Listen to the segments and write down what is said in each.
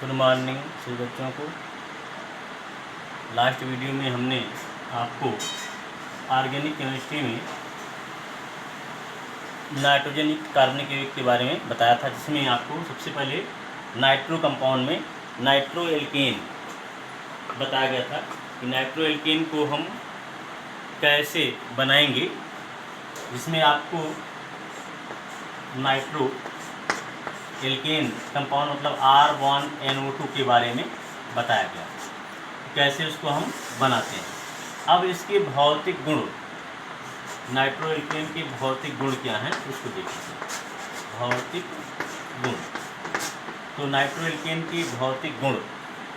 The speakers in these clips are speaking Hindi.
गुड मॉर्निंग सभी बच्चों को। लास्ट वीडियो में हमने आपको ऑर्गेनिक केमिस्ट्री में नाइट्रोजन युक्त कार्बनिक यौगिक के बारे में बताया था, जिसमें आपको सबसे पहले नाइट्रो कंपाउंड में नाइट्रो एल्केन बताया गया था कि नाइट्रो एल्केन को हम कैसे बनाएंगे, जिसमें आपको नाइट्रो एल्केन कंपाउंड मतलब R1NO2 के बारे में बताया गया, कैसे उसको हम बनाते हैं। अब इसके भौतिक गुण, नाइट्रो एल्केन के भौतिक गुण क्या हैं उसको देखिए। भौतिक गुण, तो नाइट्रो एल्केन के भौतिक गुण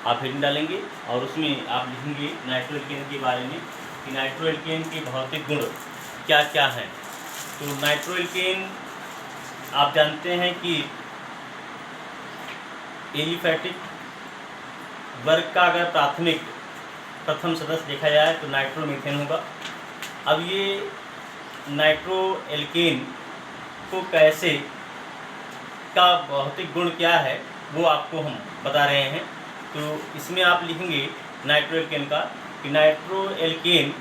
आप हेडिंग डालेंगे और उसमें आप लिखेंगे नाइट्रो एल्केन के बारे में कि नाइट्रो एल्केन के भौतिक गुण क्या क्या हैं। तो नाइट्रो एल्केन आप जानते हैं कि एलिफैटिक वर्ग का अगर प्रथम सदस्य देखा जाए तो नाइट्रोमीथेन होगा। अब ये नाइट्रो एल्केन को कैसे का भौतिक गुण क्या है वो आपको हम बता रहे हैं। तो इसमें आप लिखेंगे नाइट्रो एल्केन का कि नाइट्रो एल्केन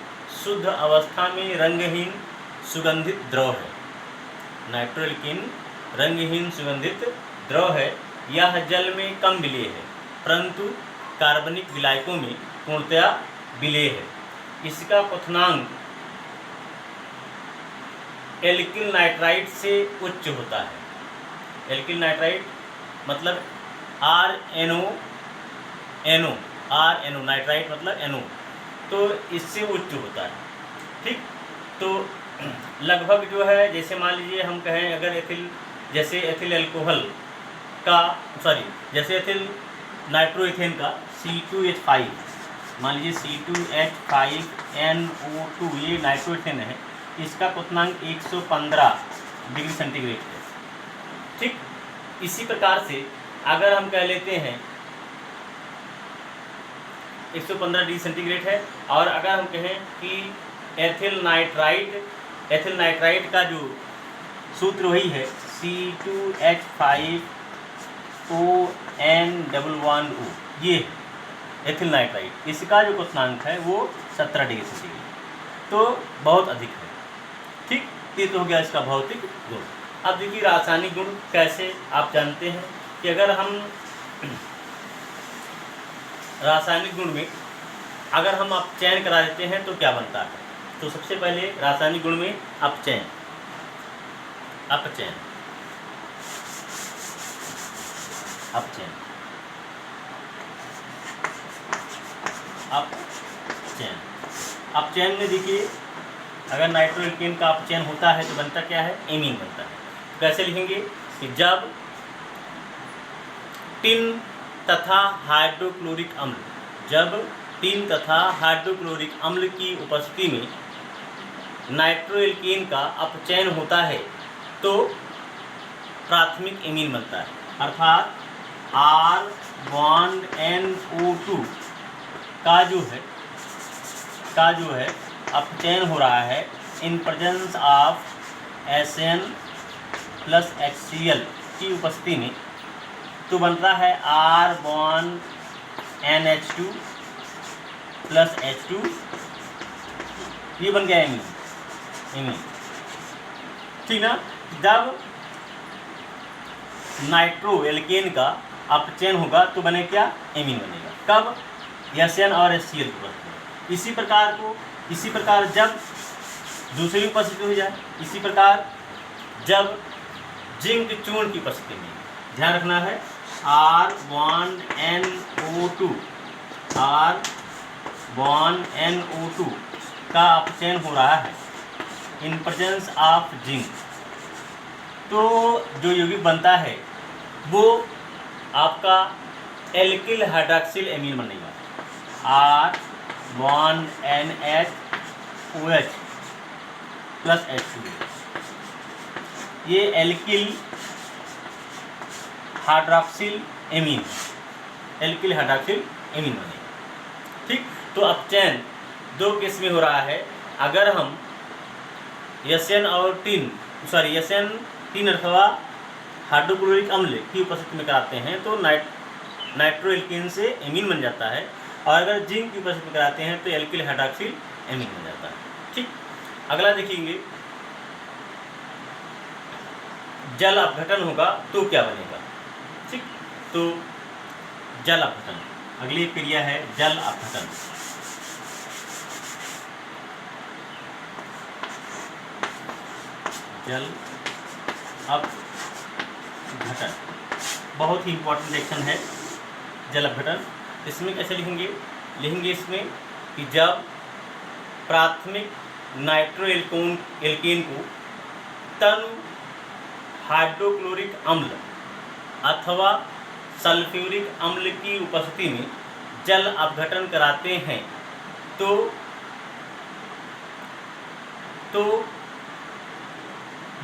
शुद्ध अवस्था में रंगहीन सुगंधित द्रव है। नाइट्रो एल्केन रंगहीन सुगंधित द्रव है। यह जल में कम विलेय है, परंतु कार्बनिक विलायकों में पूर्णतया विलेय है। इसका क्वथनांक एल्किल नाइट्राइट से उच्च होता है। एल्किल नाइट्राइट मतलब RNO नाइट्राइट मतलब NO, तो इससे उच्च होता है। ठीक, तो लगभग जो है, जैसे मान लीजिए हम कहें अगर जैसे एथिल अल्कोहल का जैसे एथिल नाइट्रोइथेन का C2H5, मान लीजिए C2H5NO2 ये नाइट्रोइथेन है, इसका क्वथनांक 115 डिग्री सेंटीग्रेड है। ठीक, इसी प्रकार से अगर हम कह लेते हैं 115 डिग्री सेंटीग्रेड है, और अगर हम कहें कि एथिल नाइट्राइट का जो सूत्र वही है C2H5ON11O, ये एथिल नाइट्राइट, इसका जो क्वथनांक है वो 17 डिग्री सेंटीग्रेड, तो बहुत अधिक है। ठीक, ये तो हो गया इसका भौतिक गुण। अब देखिए रासायनिक गुण कैसे, आप जानते हैं कि अगर हम रासायनिक गुण में अगर हम अपचयन करा देते हैं तो क्या बनता है। तो सबसे पहले रासायनिक गुण में अपचयन में देखिए, अगर नाइट्रो एल्केन का अपचयन होता है तो बनता क्या है, एमीन बनता है। कैसे लिखेंगे कि जब टिन तथा हाइड्रोक्लोरिक अम्ल की उपस्थिति में नाइट्रो एल्केन का अपचयन होता है तो प्राथमिक एमीन बनता है। अर्थात R1NO2 का जो है अपचयन हो रहा है in presence of SN plus HCl की उपस्थिति में, तो बनता है R1NH2 प्लस H2, ये बन गया एमीन। ठीक ना। जब नाइट्रो एल्केन का अपचयन होगा तो बने क्या, एमीन बनेगा। कब, SN और HCl की उपस्थिति। इसी प्रकार जब दूसरी उपस्थिति हो जाए, इसी प्रकार जब जिंक चूर्ण की उपस्थिति में, ध्यान रखना है R1NO2 का अपचयन हो रहा है इन प्रेजेंस ऑफ जिंक, तो जो यौगिक बनता है वो आपका एल्किल हाइड्रॉक्सिल एमीन बनेगा, R1NH OH प्लस H2। ये एल्किल हाइड्रॉक्सिल एमीन बनेगा। ठीक, तो अपचयन दो केस में हो रहा है। अगर हम SN अथवा हाइड्रोक्लोरिक अम्ल की उपस्थिति में कराते हैं तो नाइट्रो एल्केन से एमीन बन जाता है, और अगर जिंक की उपस्थिति में कराते हैं तो एल्किल हाइड्रॉक्सिल एमीन बन जाता है। ठीक, अगला देखेंगे, जल अपघटन होगा तो क्या बनेगा। ठीक, तो जल अपघटन, अगली क्रिया है जल अपघटन। जल अपघटन बहुत ही इंपॉर्टेंट रिएक्शन है जल अपघटन। इसमें कैसे लिखेंगे, इसमें कि जब प्राथमिक नाइट्रो एल्केन को तन हाइड्रोक्लोरिक अम्ल अथवा सल्फ्यूरिक अम्ल की उपस्थिति में जल अपघटन कराते हैं तो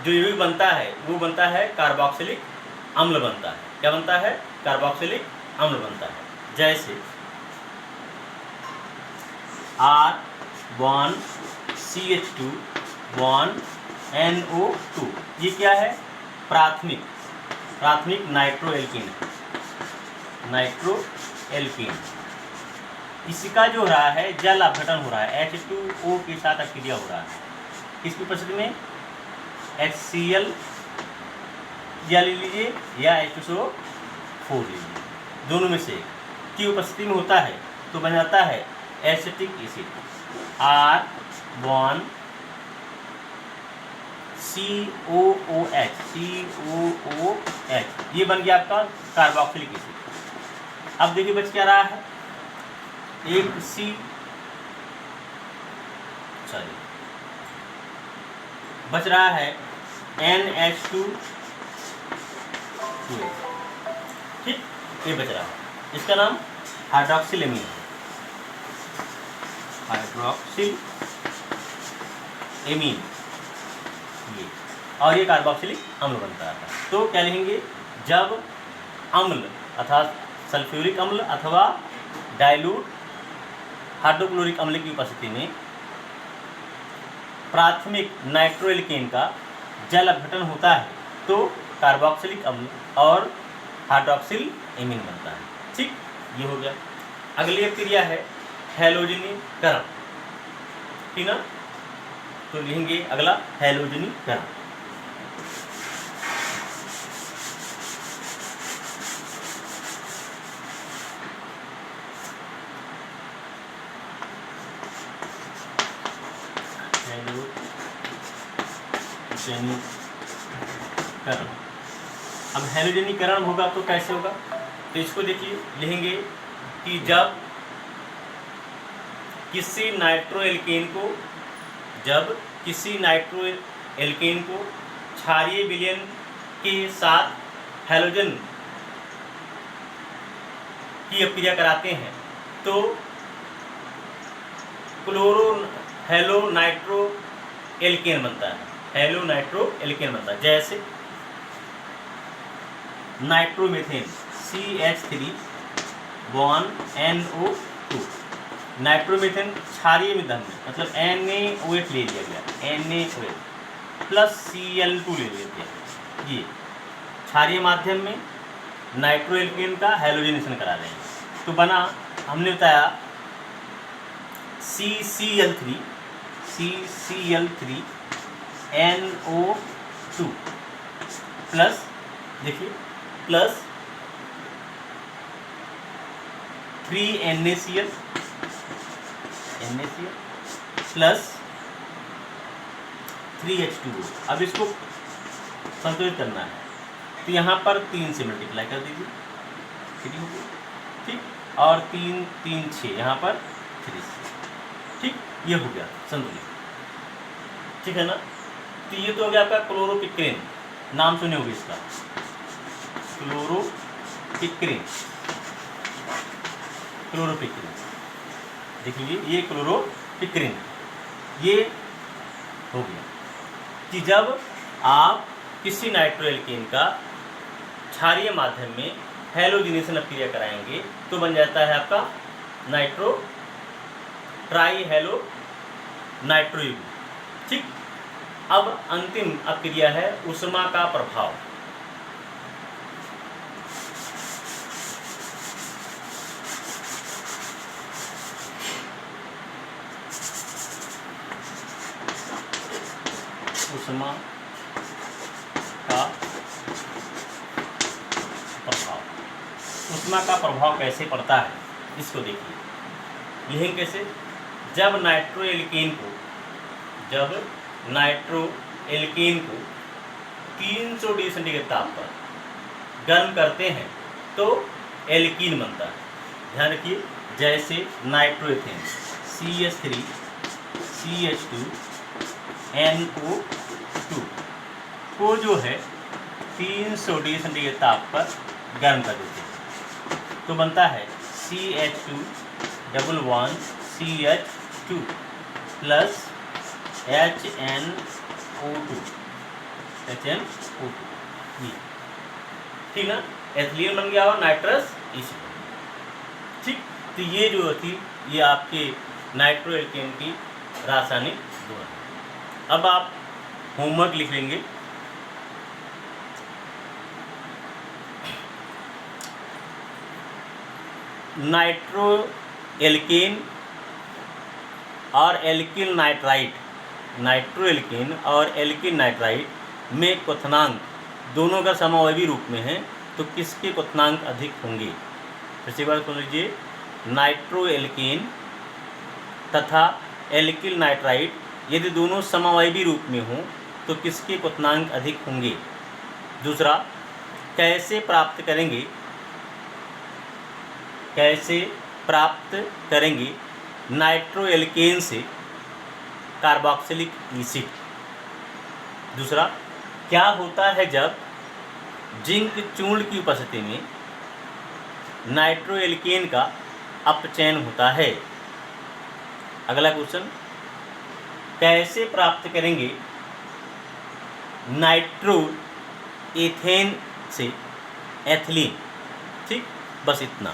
जो यौगिक बनता है वो बनता है कार्बोक्सिलिक अम्ल बनता है। क्या बनता है, कार्बोक्सिलिक अम्ल बनता है। जैसे R1CH2 NO2, ये क्या है, प्राथमिक नाइट्रो एल्कीन। इसका जो हो रहा है जल अपघटन हो रहा है, H2O के साथ अक्रिया हो रहा है। किसकी उपस्थिति में, HCl या ले लीजिए या H2SO4 ले लीजिए, दोनों में से की उपस्थिति में होता है तो बन जाता है एसिटिक एसिड R1COOH, ये बन गया आपका कार्बोक्सिलिक एसिड। अब देखिए बच क्या रहा है, एक बच रहा है NH2। ठीक, ये बच रहा है, इसका नाम हाइड्रोक्सिल एमीन है, हाइड्रोक्सिल एमीन ये, और ये कार्बोक्सिलिक अम्ल बनता है। तो क्या लिखेंगे, जब अम्ल अर्थात सल्फ्यूरिक अम्ल अथवा डाइल्यूट हाइड्रोक्लोरिक अम्ल की उपस्थिति में प्राथमिक नाइट्रो एल्केन का जल अपघटन होता है तो कार्बोक्सिलिक अम्ल और हाइड्रोक्सिल एमीन बनता है। ठीक, ये हो गया। अगली क्रिया है हैलोजनीकरण, ठीक ना, तो लिखेंगे अगला हैलोजनीकरण। अब हैलोजनीकरण होगा तो कैसे होगा, तो इसको देखिए, लिखेंगे कि जब किसी नाइट्रो एल्केन को क्षारीय विलयन के साथ हैलोजन की अभिक्रिया कराते हैं तो हेलो नाइट्रो एल्केन बनता है, जैसे नाइट्रोमीथेन CH3NO2, नाइट्रोमीथेन क्षारीय ईंधन में, मतलब NaOH ले लिया गया, NaOH प्लस Cl2 ले लिया गया, ये क्षारीय माध्यम में नाइट्रो एल्केन का हैलोजनेशन करा रहे हैं तो बना, हमने बताया CCl3NO2 प्लस, देखिए प्लस 3NaCl प्लस 3H2O। अब इसको संतुलित करना है तो यहाँ पर 3 से मल्टीप्लाई कर दीजिए, 3 हो गया, ठीक, और 3 3 6, यहाँ पर 3 से, ठीक, ये हो गया संतुलित, ठीक है ना। तो ये तो हो गया आपका क्लोरोपिक्रिन, नाम सुने होंगे इसका, क्लोरोपिक्रिन, देख लीजिए ये क्लोरोपिक्रिन, ये हो गया कि जब आप किसी नाइट्रो एल्केन का क्षारीय माध्यम में हैलोजनेशन अभिक्रिया कराएंगे तो बन जाता है आपका ट्राई हैलो नाइट्रो युग्म। ठीक, अब अंतिम अभिक्रिया है ऊष्मा का प्रभाव। ऊष्मा का प्रभाव। ऊष्मा का प्रभाव कैसे पड़ता है इसको देखिए, लिखेंगे कैसे। जब नाइट्रो एल्केन को 300 डिग्री सेंटीग्रेड ताप पर गर्म करते हैं तो एल्कीन बनता है। ध्यान रखिए, जैसे नाइट्रोएथेन CH3 CH2 NO2 को जो है 300 डिग्री सेंटीग्रेड ताप पर गर्म कर देते हैं तो बनता है CH2 double one CH2 plus HNO2 ठीक ना, एथिलीन बन गया और नाइट्रस इसी। ठीक, तो ये जो थी ये आपके नाइट्रो एल्केन की रासायनिक गुण। अब आप होमवर्क लिख लेंगे। नाइट्रो एल्केन और एल्किल नाइट्राइट, नाइट्रो एल्केन और एल्किल नाइट्राइट में क्वथनांक दोनों का समअवयवी रूप में है तो किसके क्वथनांक अधिक होंगे। फिर से एक बार सुन लीजिए, नाइट्रो एल्केन तथा एल्किल नाइट्राइट यदि दोनों समअवयवी रूप में हों तो किसके क्वथनांक अधिक होंगे। दूसरा, कैसे प्राप्त करेंगे नाइट्रो एल्केन से कार्बोक्सिलिक एसिड। दूसरा, क्या होता है जब जिंक चूर्ण की उपस्थिति में नाइट्रो एल्केन का अपचयन होता है। अगला क्वेश्चन, कैसे प्राप्त करेंगे नाइट्रो एथेन से एथिलीन। ठीक, बस इतना।